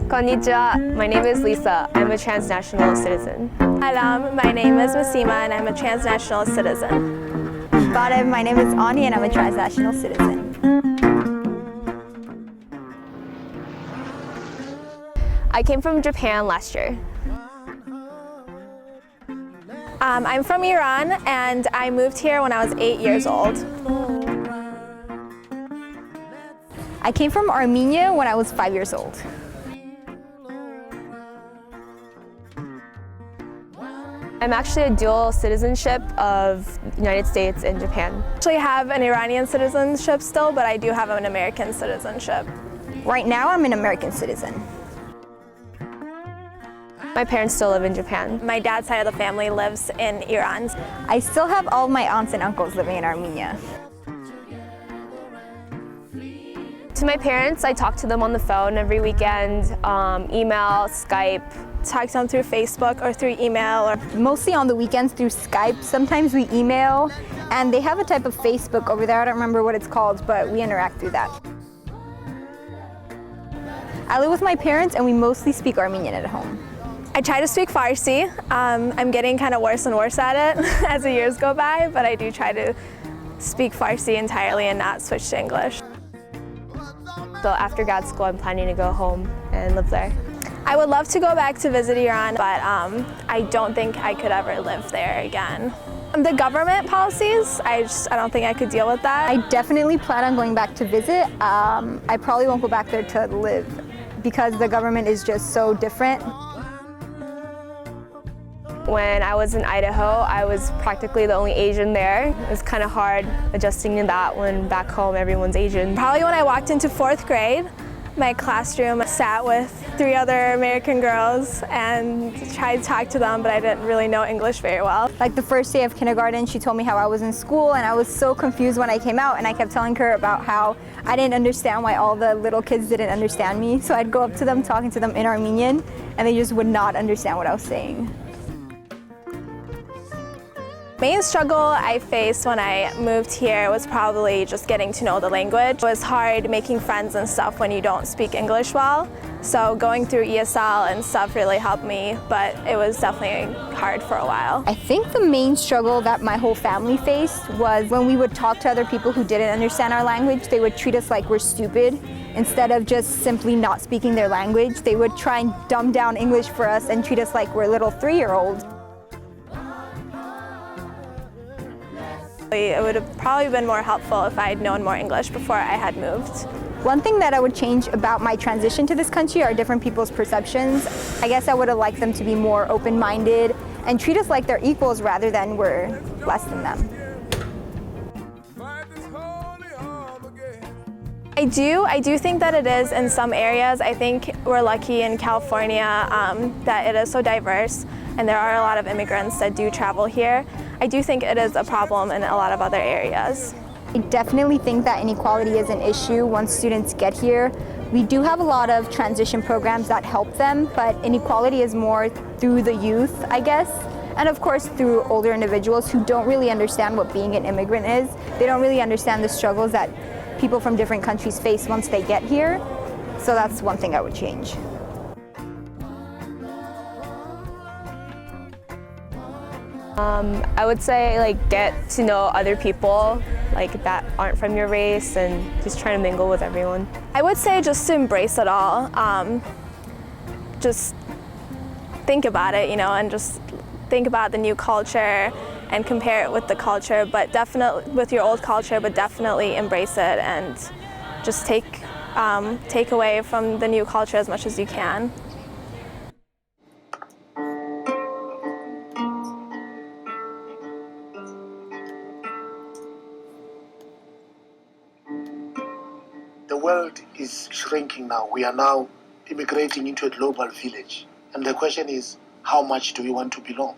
Konnichiwa, my name is Lisa. I'm a transnational citizen. Hello, my name is Masima and I'm a transnational citizen. Badev, my name is Ani and I'm a transnational citizen. I came from Japan last year. I'm from Iran and I moved here when I was 8 years old. I came from Armenia when I was 5 years old. I'm actually a dual citizenship of the United States and Japan. I actually have an Iranian citizenship still, but I do have an American citizenship. Right now I'm an American citizen. My parents still live in Japan. My dad's side of the family lives in Iran. I still have all of my aunts and uncles living in Armenia. To my parents, I talk to them on the phone every weekend, email, Skype. Talk to them through Facebook or through email. Or mostly on the weekends through Skype. Sometimes we email, and they have a type of Facebook over there. I don't remember what it's called, but we interact through that. I live with my parents and we mostly speak Armenian at home. I try to speak Farsi. I'm getting kind of worse and worse at it as the years go by, but I do try to speak Farsi entirely and not switch to English. So after grad school, I'm planning to go home and live there. I would love to go back to visit Iran, but I don't think I could ever live there again. The government policies, I don't think I could deal with that. I definitely plan on going back to visit. I probably won't go back there to live because the government is just so different. When I was in Idaho, I was practically the only Asian there. It was kind of hard adjusting to that when back home everyone's Asian. Probably when I walked into 4th grade, my classroom sat with 3 other American girls and tried to talk to them, but I didn't really know English very well. Like the first day of kindergarten, she told me how I was in school and I was so confused when I came out, and I kept telling her about how I didn't understand why all the little kids didn't understand me. So I'd go up to them, talking to them in Armenian, and they just would not understand what I was saying. Main struggle I faced when I moved here was probably just getting to know the language. It was hard making friends and stuff when you don't speak English well. So going through ESL and stuff really helped me, but it was definitely hard for a while. I think the main struggle that my whole family faced was when we would talk to other people who didn't understand our language, they would treat us like we're stupid. Instead of just simply not speaking their language, they would try and dumb down English for us and treat us like we're little 3-year-olds. It would have probably been more helpful if I had known more English before I had moved. One thing that I would change about my transition to this country are different people's perceptions. I guess I would have liked them to be more open-minded and treat us like they're equals rather than we're less than them. I do think that it is in some areas. I think we're lucky in California that it is so diverse and there are a lot of immigrants that do travel here. I do think it is a problem in a lot of other areas. I definitely think that inequality is an issue once students get here. We do have a lot of transition programs that help them, but inequality is more through the youth, I guess. And of course through older individuals who don't really understand what being an immigrant is. They don't really understand the struggles that people from different countries face once they get here. So that's one thing I would change. I would say get to know other people that aren't from your race and just try to mingle with everyone. I would say just to embrace it all. Just think about it, and just think about the new culture and compare it with the culture, but definitely with your old culture, but definitely embrace it and just take away from the new culture as much as you can. The world is shrinking now. We are now immigrating into a global village. And the question is, how much do we want to belong?